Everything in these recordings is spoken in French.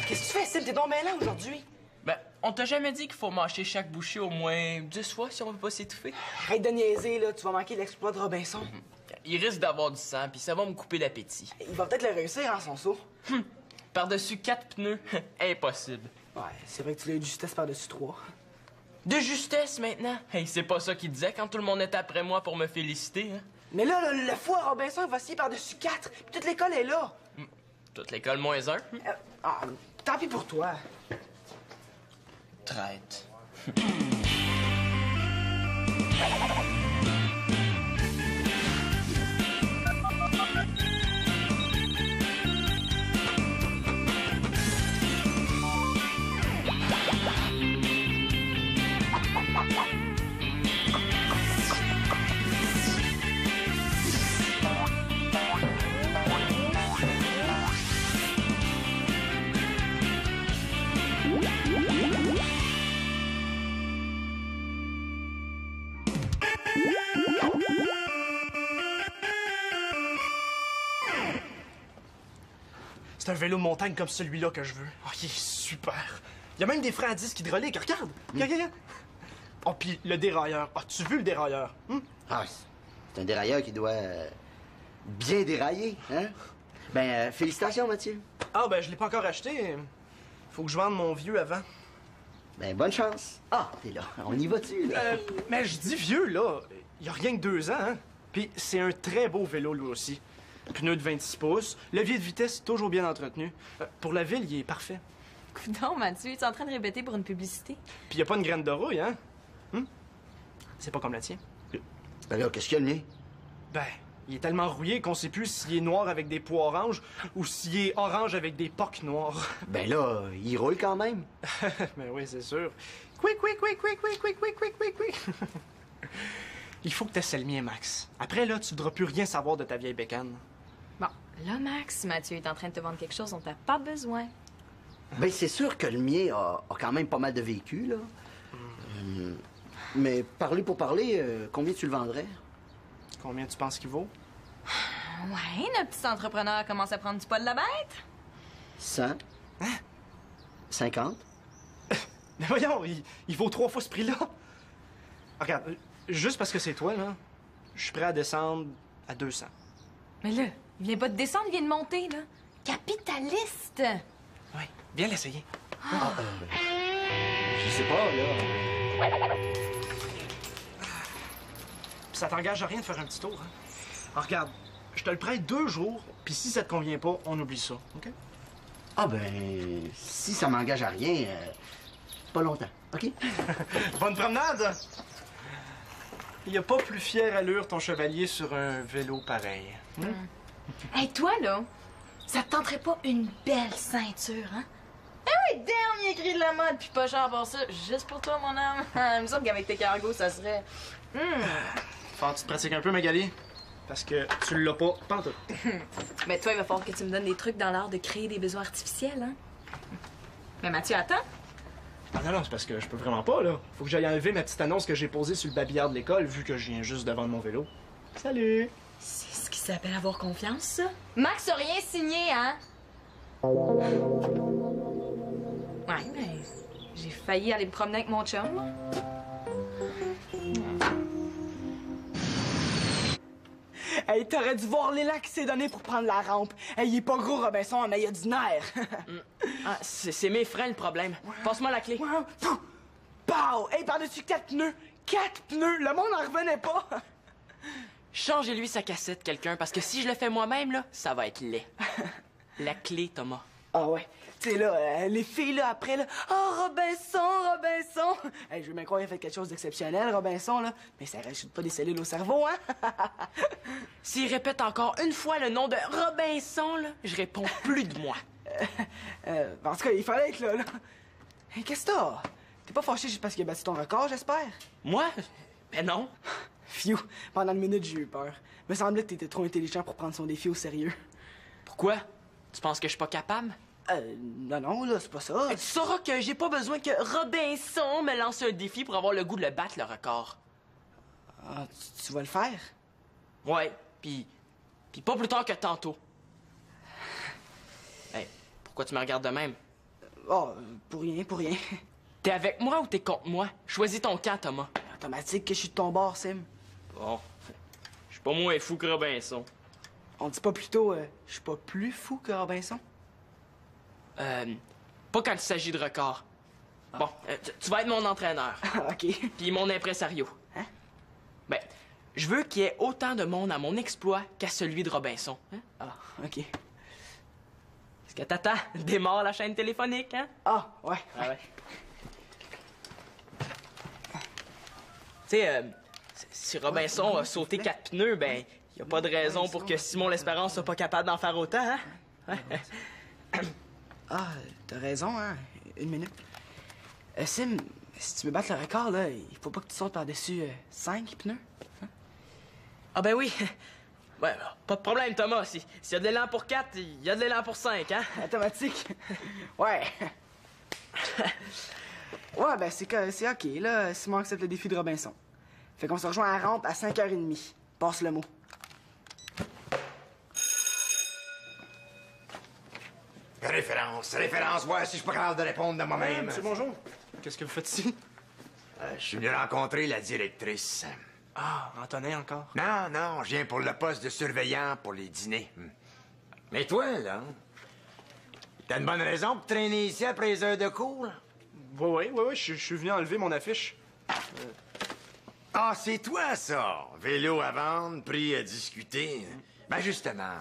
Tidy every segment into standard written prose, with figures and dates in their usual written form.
Qu'est-ce que tu fais, Sim? T'es donc mêlant aujourd'hui. Ben, on t'a jamais dit qu'il faut mâcher chaque bouchée au moins 10 fois si on veut pas s'étouffer? Arrête de niaiser, là. Tu vas manquer l'exploit de Robinson. Il risque d'avoir du sang, puis ça va me couper l'appétit. Il va peut-être le réussir, hein, son saut. Par-dessus 4 pneus, impossible. Ouais, c'est vrai que tu l'as eu de justesse par-dessus 3. De justesse, maintenant? Hey, c'est pas ça qu'il disait quand tout le monde était après moi pour me féliciter, hein? Mais là, le fou à Robinson, il va scier par-dessus 4. Puis toute l'école est là. Toute l'école moins 1. Tant pis pour toi. Traite. C'est un vélo de montagne comme celui-là que je veux. Oh, il est super. Il y a même des freins à disque hydrauliques. Regarde. Regarde. Oh, puis le dérailleur. As-tu vu le dérailleur? Ah, c'est un dérailleur qui doit bien dérailler, hein? Ben, félicitations, Mathieu. Ah, ben, je l'ai pas encore acheté. Faut que je vende mon vieux avant. Ben, bonne chance. Ah, t'es là. On y va-tu, là? Mais je dis vieux, là. Il y a rien que 2 ans, hein? Puis c'est un très beau vélo, lui aussi. Pneu de 26 pouces. Levier de vitesse toujours bien entretenu. Pour la ville, il est parfait. Coudonc, Mathieu, tu es en train de répéter pour une publicité? Puis il y a pas une graine de rouille, hein? C'est pas comme la tienne. Ben là, qu'est-ce qu'il y a, le mien? Ben, il est tellement rouillé qu'on sait plus s'il est noir avec des pois oranges ou s'il est orange avec des pocs noirs. Ben là, il roule quand même. Ben oui, c'est sûr. Quick. Il faut que t'essaies le mien, Max. Après, là, tu voudras plus rien savoir de ta vieille bécane. Bon, là, Max, Mathieu est en train de te vendre quelque chose dont t'as pas besoin. Ben, c'est sûr que le mien a quand même pas mal de vécu, là. Mais parler pour parler, combien tu le vendrais? Combien tu penses qu'il vaut? Ouais, notre petit entrepreneur commence à prendre du poil de la bête. 100? Hein? 50? Mais voyons, il vaut 3 fois ce prix-là. Regarde, juste parce que c'est toi, là, je suis prêt à descendre à 200. Mais là, il vient pas de descendre, il vient de monter, là. Capitaliste! Oui, viens l'essayer. Je sais pas, là. Puis ça t'engage à rien de faire un petit tour, hein? Alors, regarde, je te le prête 2 jours, puis si ça te convient pas, on oublie ça, OK? Ah ben, si ça m'engage à rien, pas longtemps, OK? Bonne promenade! Il y a pas plus fière allure ton chevalier sur un vélo pareil. Hey, toi, là, ça te tenterait pas une belle ceinture, hein? Eh oui, dernier cri de la mode, puis pas cher pour ça, juste pour toi, mon âme. Il me semble qu'avec tes cargos, ça serait... Faut que tu te pratiques un peu, Magali, parce que tu l'as pas pantoute. Mais toi, il va falloir que tu me donnes des trucs dans l'art de créer des besoins artificiels, hein? Mais Mathieu, attends. Ah non, c'est parce que je peux vraiment pas, là. Faut que j'aille enlever ma petite annonce que j'ai posée sur le babillard de l'école, vu que je viens juste de vendre mon vélo. Salut! C'est ce qui s'appelle avoir confiance, ça? Max a rien signé, hein? Ouais, mais j'ai failli aller me promener avec mon chum. Hey, t'aurais dû voir l'élan qui s'est donné pour prendre la rampe. Hey, il est pas gros, Robinson, mais il a du nerf. Ah, c'est mes freins le problème. Passe-moi la clé. Pow! Hey, par-dessus 4 pneus. 4 pneus! Le monde en revenait pas. Changez-lui sa cassette, quelqu'un, parce que si je le fais moi-même, là, ça va être laid. La clé, Thomas. Ah ouais. Tu sais, là, les filles, là, après, là, « Oh, Robinson! » Hey, je veux bien croire qu'il a fait quelque chose d'exceptionnel, Robinson, là, mais ça rajoute pas des cellules au cerveau, hein? S'il répète encore une fois le nom de Robinson, là, je réponds plus de moi. En tout cas, il fallait être là. Hey, qu'est-ce que t'as? T'es pas fâché juste parce qu'il a battu ton record, j'espère? Moi? Ben non. Phew, pendant une minute, j'ai eu peur. Me semblait que t'étais trop intelligent pour prendre son défi au sérieux. Pourquoi? Tu penses que je suis pas capable? Non, là, c'est pas ça. Tu sauras que j'ai pas besoin que Robinson me lance un défi pour avoir le goût de le battre, le record. Ah, tu vas le faire? Ouais, puis pas plus tard que tantôt. Hey, pourquoi tu me regardes de même? Oh, pour rien, pour rien. T'es avec moi ou t'es contre moi? Choisis ton camp, Thomas. Automatique que je suis de ton bord, Sim. Bon. Je suis pas moins fou que Robinson. On dit pas plutôt, je suis pas plus fou que Robinson? Pas quand il s'agit de record. Bon, tu vas être mon entraîneur. OK. Puis mon impresario. Hein? Ben, je veux qu'il y ait autant de monde à mon exploit qu'à celui de Robinson. Hein? Ah, OK. Est-ce que t'attends? Démarre la chaîne téléphonique, hein? Ah, ouais. Ah ouais. Tu sais, si Robinson a sauté 4 pneus, ben, y a pas de raison pour que Simon l'Espérance soit pas capable d'en faire autant, hein? Ouais. Ah, t'as raison, hein. Une minute. Sim, si tu veux battre le record, là, il faut pas que tu sautes par-dessus 5 pneus. Hein? Ah ben oui. Ouais, pas de problème, Thomas. S'il y a de l'élan pour 4, il y a de l'élan pour 5, hein? Automatique. Ouais. Ouais, ben c'est OK, là. Simon accepte le défi de Robinson. Fait qu'on se rejoint à la rampe à 5h30. Passe le mot. Référence, ouais, si je suis pas capable de répondre de moi-même. Monsieur, bonjour. Qu'est-ce que vous faites ici? Je suis venu rencontrer la directrice. Ah, Antonin encore. Non, je viens pour le poste de surveillant pour les dîners. Mais toi, là, t'as une bonne raison pour traîner ici après les heures de cours, là? Oui, je suis venu enlever mon affiche. Ah, c'est toi, ça! Vélo à vendre, prix à discuter. Ben, justement,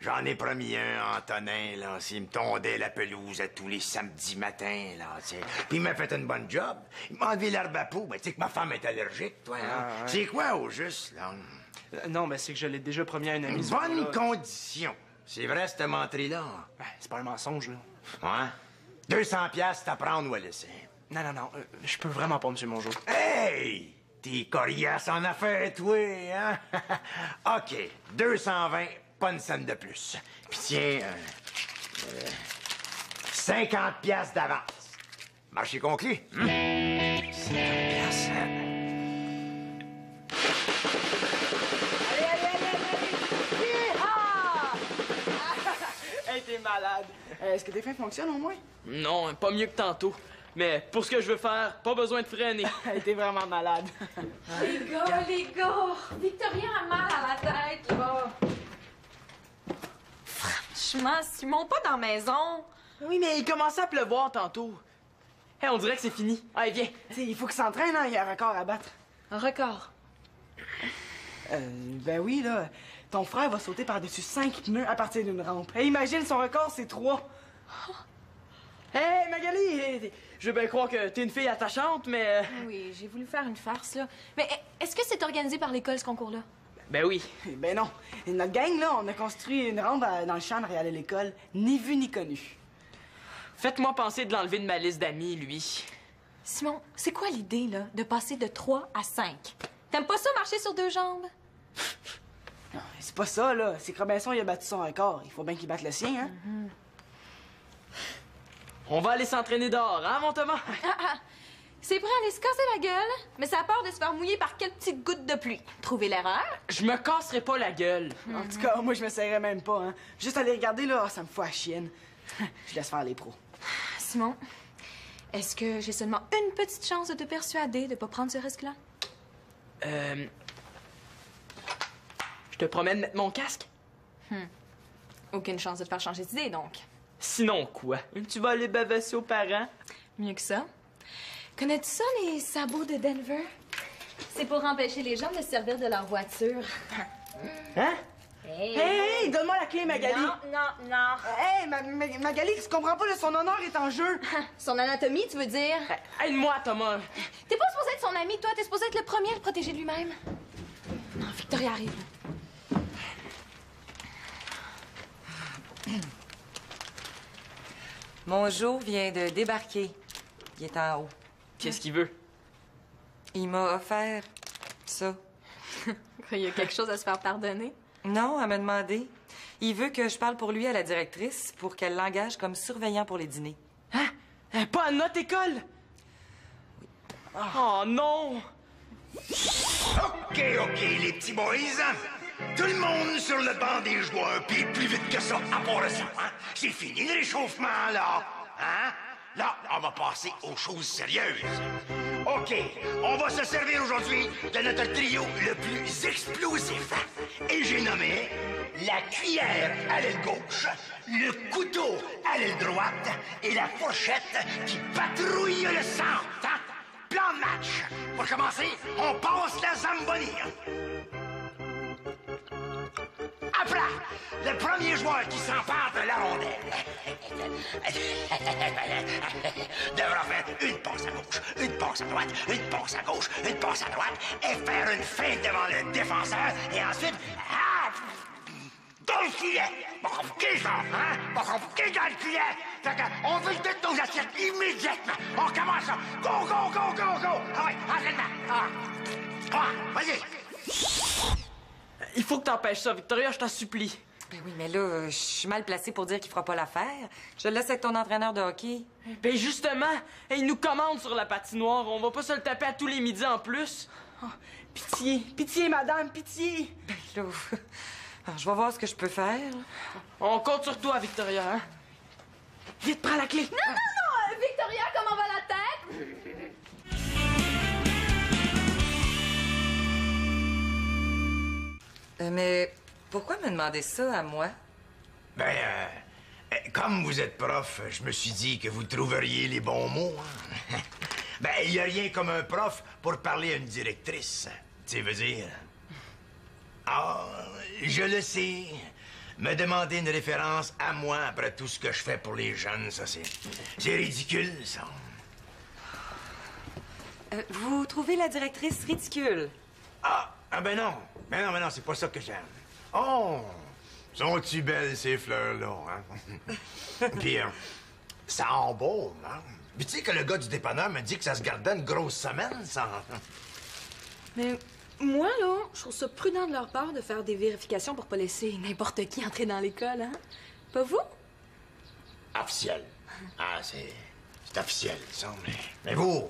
j'en ai promis un, Antonin, là, s'il me tondait la pelouse à tous les samedis matins, là, tu sais. Puis il m'a fait une bonne job. Il m'a enlevé l'herbe à peau. Ben, tu sais que ma femme est allergique, toi, hein? Ah, ouais. C'est quoi, au juste, là? Non, mais c'est que je l'ai déjà promis à une amie. Une ce bonne jour-là. condition. C'est vrai, cette menterie-là. Ben, c'est pas un mensonge, là. Ouais? 200 piastres, c'est à prendre ou à laisser. Non, je peux vraiment pas, monsieur Mongeau. Hey! T'es coriace en affaires, toi, hein? OK, 220, pas une scène de plus. Puis tiens, 50 piastres d'avance. Marché conclu, hein? 50 piastres, hein? Hey, t'es malade. Est-ce que tes freins fonctionnent au moins? Non, pas mieux que tantôt. Mais pour ce que je veux faire, pas besoin de freiner. Hey, t'es vraiment malade. Les gars, Victorien a mal à la tête, là. Franchement, Simon, pas dans la maison. Oui, mais il commençait à pleuvoir tantôt. Hey, on dirait que c'est fini. Allez, viens. T'sais, il faut qu'il s'entraîne, hein. Il y a un record à battre. Un record. Ben oui, là. Ton frère va sauter par-dessus 5 pneus à partir d'une rampe. Hey, imagine, son record, c'est 3. Hey, Magali! Je veux bien croire que t'es une fille attachante, mais... Oui, j'ai voulu faire une farce, là. Mais est-ce que c'est organisé par l'école, ce concours-là? Ben oui. Ben non. Et notre gang, là, on a construit une rampe dans le champ derrière l'école. Ni vu ni connu. Faites-moi penser de l'enlever de ma liste d'amis, lui. Simon, c'est quoi l'idée, là, de passer de 3 à 5? T'aimes pas ça, marcher sur 2 jambes? Non, c'est pas ça, là. C'est que Robinson, il a battu son record. Il faut bien qu'il batte le sien, hein? On va aller s'entraîner dehors, hein, mon Thomas? C'est prêt à aller se casser la gueule, mais ça a peur de se faire mouiller par quelques petites gouttes de pluie. Trouver l'erreur? Je me casserai pas la gueule. En tout cas, moi, je me serrais même pas, hein. Juste aller regarder, là, ça me fout à chienne. Je laisse faire les pros. Simon, est-ce que j'ai seulement une petite chance de te persuader de pas prendre ce risque-là? Je te promets de mettre mon casque? Aucune chance de te faire changer d'idée, donc. Sinon quoi? Tu vas aller bavasser aux parents? Mieux que ça. Connais-tu ça, les sabots de Denver? C'est pour empêcher les gens de se servir de leur voiture. Hein? Hey, donne-moi la clé, Magali! Non. Hey, Magali, tu comprends pas, là, son honneur est en jeu! Son anatomie, tu veux dire? Aide-moi, Thomas. T'es pas supposé être son ami, toi. T'es supposé être le premier à le protéger de lui-même. Non, Victoria arrive. Mongeau vient de débarquer. Il est en haut. Qu'est-ce qu'il veut? Il m'a offert ça. Il y a quelque chose à se faire pardonner. Non, elle m'a demandé. Il veut que je parle pour lui à la directrice pour qu'elle l'engage comme surveillant pour les dîners. Hein? Pas à notre école? Oh non! OK, les petits boys. Tout le monde sur le banc des joueurs, puis plus vite que ça, à part ça, hein? C'est fini le réchauffement, là. Hein? Là, on va passer aux choses sérieuses. OK, on va se servir aujourd'hui de notre trio le plus explosif. Et j'ai nommé la cuillère à l'aile gauche, le couteau à l'aile droite et la fourchette qui patrouille le centre. Hein? Plan de match. Pour commencer, on passe la Zamboni. À plat, le premier joueur qui s'empare de la rondelle devra faire une passe à gauche, une passe à droite, une passe à gauche, une passe à droite et faire une feinte devant le défenseur et ensuite... dans le filet! Pas compliqué, ça, hein? Pas compliqué dans le filet! Fait qu'on veut de nos assiettes immédiatement! On commence ça! Go, go, go, go, go! Ah ouais, entraînement! Vas-y! Il faut que t'empêches ça, Victoria, je t'en supplie. Ben oui, mais là, je suis mal placée pour dire qu'il fera pas l'affaire. Je le laisse avec ton entraîneur de hockey. Ben justement, il nous commande sur la patinoire. On va pas se le taper à tous les midis en plus. Oh, pitié, pitié, madame, pitié. Ben là, alors, je vais voir ce que je peux faire. On compte sur toi, Victoria, hein? Vite, prends la clé. Non, non, non! Victoria, comment va la tête? Mais pourquoi me demander ça à moi? Ben, comme vous êtes prof, je me suis dit que vous trouveriez les bons mots. Hein? Ben, il n'y a rien comme un prof pour parler à une directrice. Tu veux dire? Ah, je le sais. Me demander une référence à moi après tout ce que je fais pour les jeunes, ça, c'est ridicule, ça. Vous trouvez la directrice ridicule? Ben non. Ben non, c'est pas ça que j'aime. Oh! Sont-tu belles, ces fleurs-là, hein? Puis, ça embaume, hein? Puis tu sais que le gars du dépanneur me dit que ça se gardait une grosse semaine, ça. Mais moi, là, je trouve ça prudent de leur part de faire des vérifications pour pas laisser n'importe qui entrer dans l'école, hein? Pas vous? Officiel. Ah, c'est officiel, ça. Mais vous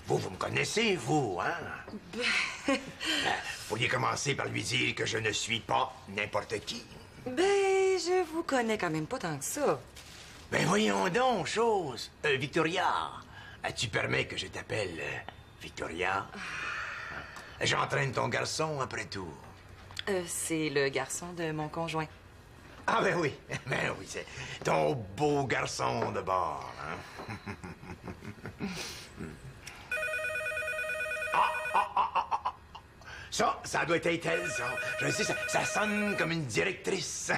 me connaissez, vous, hein? Vous pourriez commencer par lui dire que je ne suis pas n'importe qui. Ben, je vous connais quand même pas tant que ça. Ben voyons donc, chose. Victoria, tu permets que je t'appelle Victoria? J'entraîne ton garçon, après tout. C'est le garçon de mon conjoint. Ah ben oui, c'est ton beau garçon de bord, hein? Ça doit être elle, ça. Je sais, ça sonne comme une directrice.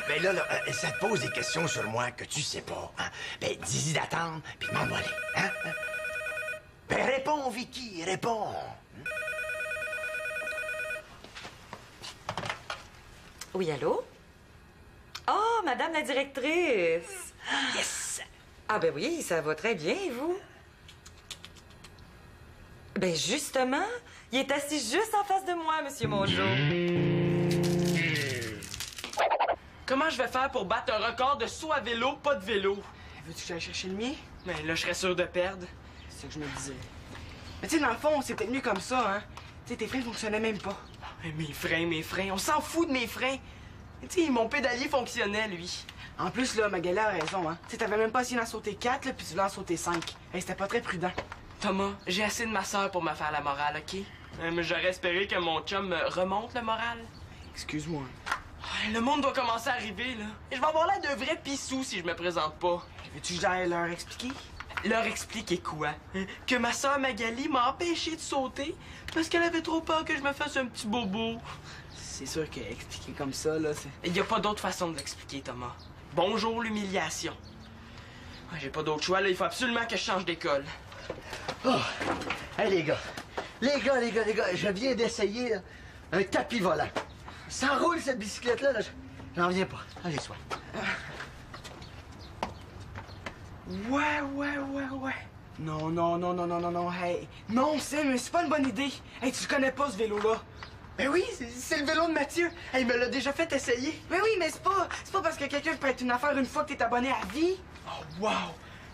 Mais là, ça te pose des questions sur moi que tu sais pas. Hein? Ben, dis-y d'attendre, puis demande-moi-les. Hein? Ben, réponds, Vicky, réponds. Oui, allô? Oh, madame la directrice! Yes! Ah ben oui, ça va très bien, et vous? Ben justement, il est assis juste en face de moi, Monsieur Mongeau. Comment je vais faire pour battre un record de saut à vélo, pas de vélo? Veux-tu que j'aille chercher le mien? Mais là, je serais sûr de perdre. C'est ce que je me disais. Mais tu sais, dans le fond, c'est peut-être mieux comme ça, hein? Tu sais, tes freins fonctionnaient même pas. Mes freins, on s'en fout de mes freins. Tu sais, mon pédalier fonctionnait, lui. En plus, là, Magali a raison, hein? Tu sais, t'avais même pas essayé d'en sauter 4, là, puis tu voulais en sauter 5. C'était pas très prudent. Thomas, j'ai assez de ma sœur pour me faire la morale, OK? Mais j'aurais espéré que mon chum me remonte le moral. Excuse-moi. Le monde doit commencer à arriver, là. Et je vais avoir l'air d'un vrai pissou si je me présente pas. Veux-tu que j'aille leur expliquer? Leur expliquer quoi? Que ma sœur Magali m'a empêché de sauter parce qu'elle avait trop peur que je me fasse un petit bobo. C'est sûr qu'expliquer comme ça, là, c'est... Il y a pas d'autre façon de l'expliquer, Thomas. Bonjour, l'humiliation. J'ai pas d'autre choix, là. Il faut absolument que je change d'école. Oh! Hey, les gars, je viens d'essayer là, un tapis volant. Ça roule, cette bicyclette-là, là, j'en viens pas. Allez, sois. Ouais. Non, hey. Non, mais c'est pas une bonne idée. Hey, tu connais pas ce vélo-là. Ben oui, c'est le vélo de Mathieu. Il me l'a déjà fait essayer. Mais oui, mais c'est pas parce que quelqu'un te prête une affaire une fois que t'es abonné à vie. Oh, wow!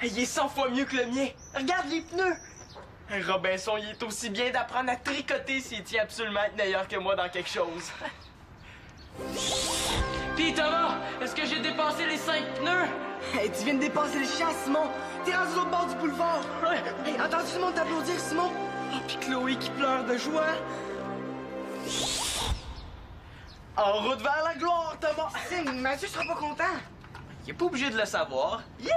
Hey, il est 100 fois mieux que le mien. Regarde les pneus. Hey, Robinson, il est aussi bien d'apprendre à tricoter s'il tient absolument être meilleur que moi dans quelque chose. Pis Thomas, est-ce que j'ai dépassé les 5 pneus? Hey, tu viens de dépasser le champ, Simon. T'es rendu de l'autre bord du boulevard. Ouais. Hey, entends-tu le monde t'applaudir, Simon? Oh, puis Chloé qui pleure de joie. En route vers la gloire, Thomas. Sim, Mathieu sera pas content. Il est pas obligé de le savoir. Hey,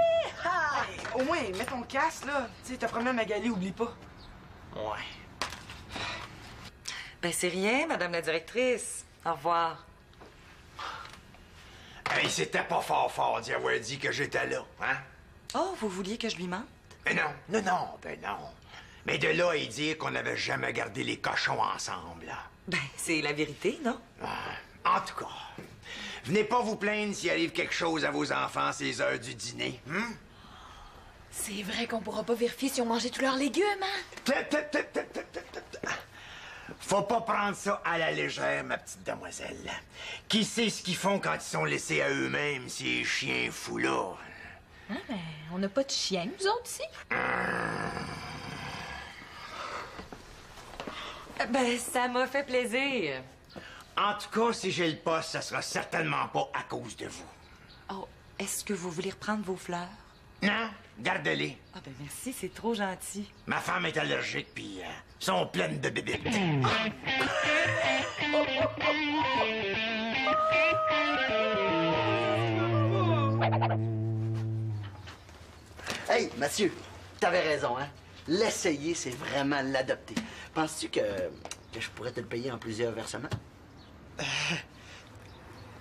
au moins, mets ton casque, là. Tu sais, t'as promis à Magali, oublie pas. Ouais. Ben, c'est rien, Madame la directrice. Au revoir. Hey, c'était pas fort d'y avoir dit que j'étais là, hein? Oh, vous vouliez que je lui mente? Mais non, ben non. Mais de là à dire qu'on n'avait jamais gardé les cochons ensemble, là. Ben, c'est la vérité, non? En tout cas, venez pas vous plaindre s'il arrive quelque chose à vos enfants à ces heures du dîner, hein? C'est vrai qu'on pourra pas vérifier si on mangeait tous leurs légumes, hein? Faut pas prendre ça à la légère, ma petite demoiselle. Qui sait ce qu'ils font quand ils sont laissés à eux-mêmes, ces chiens fous-là? Hein, mais on n'a pas de chien, nous autres, ici? Ben, ça m'a fait plaisir. En tout cas, si j'ai le poste, ça sera certainement pas à cause de vous. Oh, est-ce que vous voulez reprendre vos fleurs? Non, garde-les. Ah ben merci, c'est trop gentil. Ma femme est allergique, puis sont pleines de bébés. Hey, Mathieu, t'avais raison, hein? L'essayer, c'est vraiment l'adopter. Penses-tu que je pourrais te le payer en plusieurs versements?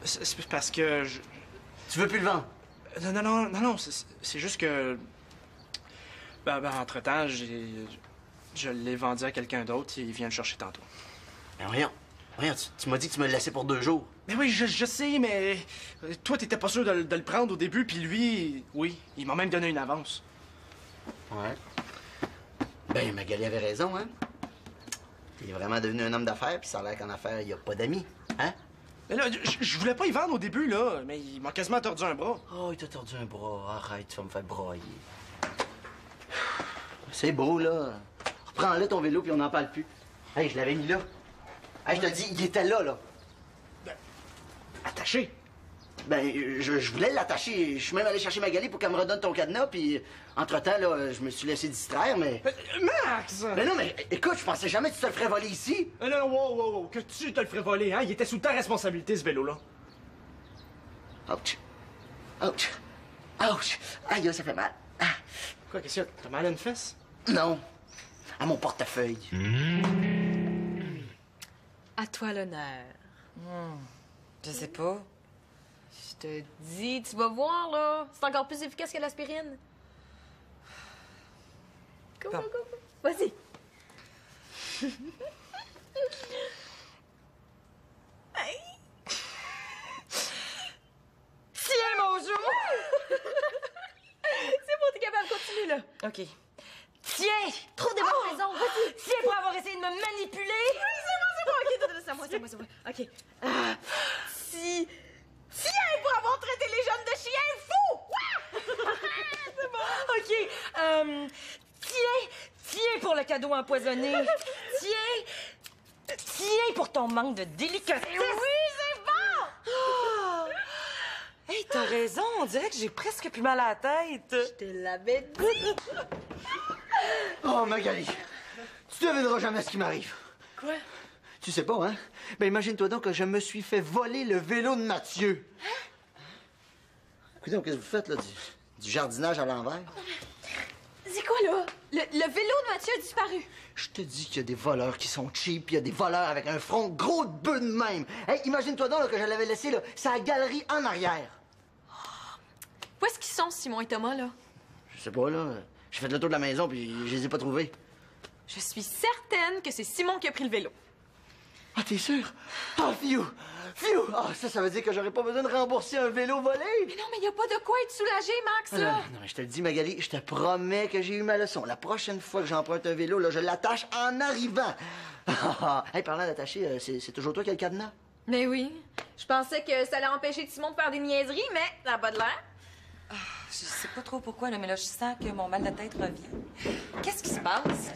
C'est parce que je... Tu veux plus le vendre? Non, c'est juste que... Ben, entre-temps, je l'ai vendu à quelqu'un d'autre et il vient le chercher tantôt. Ben voyons, tu m'as dit que tu me le laissais pour 2 jours. Mais oui, je sais, mais... Toi, t'étais pas sûr de le prendre au début, puis lui, oui, il m'a même donné une avance. Ouais. Ben, Magali avait raison, hein? Il est vraiment devenu un homme d'affaires, puis ça a l'air qu'en affaires, il n'y a pas d'amis, hein? Mais là, je voulais pas y vendre au début, là, mais il m'a quasiment tordu un bras. Oh, il t'a tordu un bras. Arrête, tu vas me faire broyer. C'est beau, là. Reprends-le ton vélo, puis on n'en parle plus. Hey, je l'avais mis là. Hey, je te dis, il était là. Attaché. Ben, je voulais l'attacher. Je suis même allé chercher Magali pour qu'elle me redonne ton cadenas, puis entre-temps, là, je me suis laissé distraire, mais... Max! Mais non, mais écoute, je pensais jamais que tu te le ferais voler ici. Non, wow, que tu te le ferais voler, hein? Il était sous ta responsabilité, ce vélo-là. Ouch. Ouch. Ouch. Aïe, ça fait mal. Ah. Quoi, qu'est-ce que t'as mal à une fesse? Non. À mon portefeuille. À toi l'honneur. Je sais pas. Je te dis, tu vas voir, là. C'est encore plus efficace que l'aspirine. Go. Vas-y. Tiens, mon jour! C'est bon, t'es capable, continue, là. OK. Tiens! Trouve des bonnes raisons, vas-y. Tiens pour avoir essayé de me manipuler! Oui, c'est bon. OK, c'est moi. OK. Tiens pour avoir traité les jeunes de chiens fous! C'est bon. OK. Tiens pour le cadeau empoisonné. Tiens pour ton manque de délicatesse. Oui, c'est bon! Hey, t'as raison. On dirait que j'ai presque plus mal à la tête. Je te l'avais dit. Oh, Magali, tu devineras jamais ce qui m'arrive. Quoi? Tu sais pas, hein? Ben, imagine-toi donc que je me suis fait voler le vélo de Mathieu. Écoutez, qu'est-ce que vous faites, là? Du jardinage à l'envers? C'est quoi, là? Le vélo de Mathieu a disparu. Je te dis qu'il y a des voleurs qui sont cheap, puis il y a des voleurs avec un front gros de bœuf de même. Hey, imagine-toi donc là, que je l'avais laissé, là, sa galerie en arrière. Où est-ce qu'ils sont, Simon et Thomas, là? Je sais pas, là. J'ai fait le tour de la maison, puis je les ai pas trouvés. Je suis certaine que c'est Simon qui a pris le vélo. Ah, t'es sûr? Ah, phew! Ah, ça veut dire que j'aurais pas besoin de rembourser un vélo volé? Mais non, mais il n'y a pas de quoi être soulagé, Max, là. Non, mais je te le dis, Magali, je te promets que j'ai eu ma leçon. La prochaine fois que j'emprunte un vélo, là, je l'attache en arrivant. Hey, parlant d'attacher, c'est toujours toi qui as le cadenas? Mais oui. Je pensais que ça allait empêcher Simon de faire des niaiseries, mais ça n'a pas de l'air. Je sais pas trop pourquoi, là, mais là, je sens que mon mal de tête revient. Qu'est-ce qui se passe?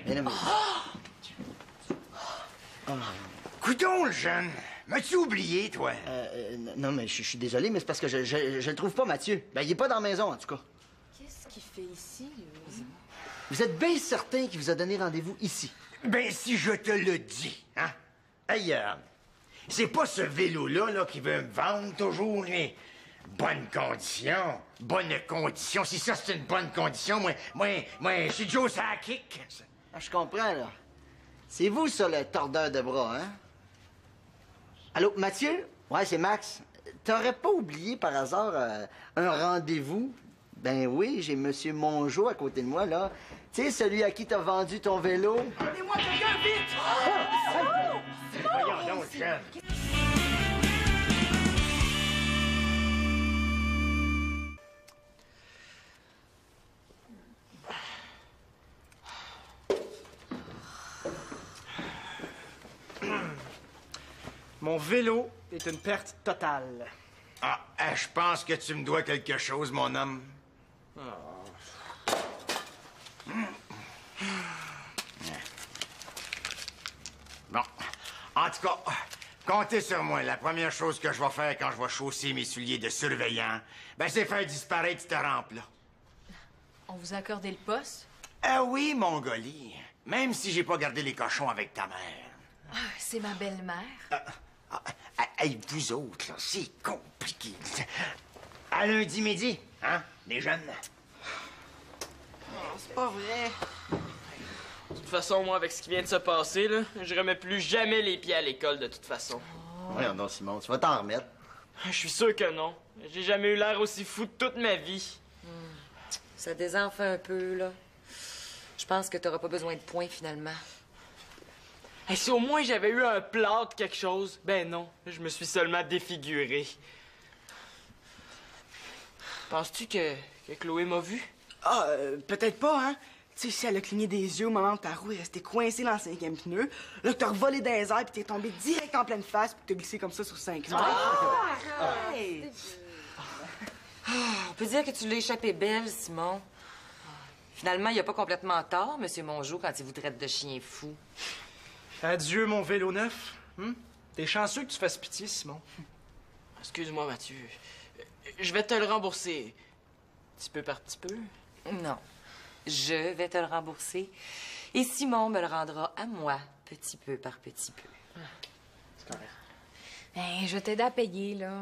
Mais non, mais... Coudon, le jeune. As-tu oublié, toi? Non, mais je suis désolé, mais c'est parce que je le trouve pas, Mathieu. Ben, il est pas dans la maison, en tout cas. Qu'est-ce qu'il fait ici, lui? Vous êtes bien certain qu'il vous a donné rendez-vous ici? Ben, si je te le dis, hein? Hey, c'est pas ce vélo-là là, qui veut me vendre toujours, lui. Bonne condition. Bonne condition. Si ça, c'est une bonne condition, moi, je suis Joe Sakic. Ah, je comprends, là. C'est vous, ça, le tordeur de bras, hein? Allô, Mathieu? Ouais, c'est Max. T'aurais pas oublié, par hasard, un rendez-vous? Ben oui, j'ai Monsieur Mongeau à côté de moi, là. Tu sais, celui à qui t'as vendu ton vélo? Appelez-moi quelqu'un, vite! Voyons donc, jeune. Mon vélo est une perte totale. Ah, je pense que tu me dois quelque chose, mon homme. Bon, en tout cas, comptez sur moi. La première chose que je vais faire quand je vais chausser mes souliers de surveillant, ben, c'est faire disparaître cette rampe-là. On vous a accordé le poste? Ah oui, mon Goli. Même si j'ai pas gardé les cochons avec ta mère. Ah, c'est ma belle-mère. Hey, vous autres, là, c'est compliqué. À lundi midi, hein, les jeunes? C'est pas vrai. De toute façon, moi, avec ce qui vient de se passer, là, je remets plus jamais les pieds à l'école, de toute façon. Voyons donc, Simon, tu vas t'en remettre. Je suis sûr que non. J'ai jamais eu l'air aussi fou de toute ma vie. Ça désenfle un peu, là. Je pense que t'auras pas besoin de points, finalement. Hey, si au moins j'avais eu un plâtre, quelque chose, ben non, je me suis seulement défiguré. Penses-tu que Chloé m'a vu? Ah, peut-être pas, hein? Tu sais, si elle a cligné des yeux au moment où ta roue est restée coincée dans le 5e pneu, là, que t'as revolé dans les airs, puis t'es tombé direct en pleine face, puis t'as glissé comme ça sur 5 mètres. On peut dire que tu l'as échappé belle, Simon. Finalement, il a pas complètement tort, Monsieur Mongeau, quand il vous traite de chien fou. Adieu, mon vélo neuf. T'es chanceux que tu fasses pitié, Simon. Excuse-moi, Mathieu. Je vais te le rembourser. Petit peu par petit peu. Non. Je vais te le rembourser. Et Simon me le rendra à moi, petit peu par petit peu. C'est correct. Ben, je t'aide à payer, là.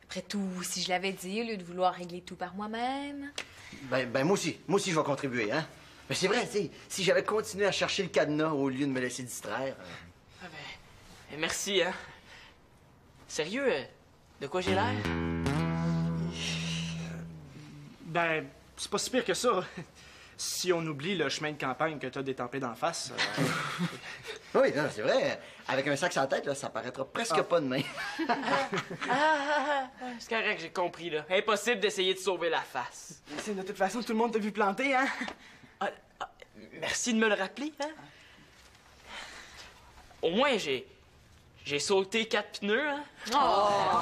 Après tout, si je l'avais dit, au lieu de vouloir régler tout par moi-même. Ben moi aussi je vais contribuer, hein? Mais c'est vrai, tu sais, si j'avais continué à chercher le cadenas au lieu de me laisser distraire... Ah ben, merci, hein. Sérieux, de quoi j'ai l'air? Ben, c'est pas si pire que ça. Si on oublie le chemin de campagne que t'as détempé d'en face. Oui, non, c'est vrai. Avec un sac sur la tête, là, ça paraîtra presque pas de main. C'est correct, j'ai compris, là. Impossible d'essayer de sauver la face. C'est de toute façon, tout le monde t'a vu planter, hein? Merci de me le rappeler, hein. Au moins, j'ai sauté 4 pneus, hein. Oh!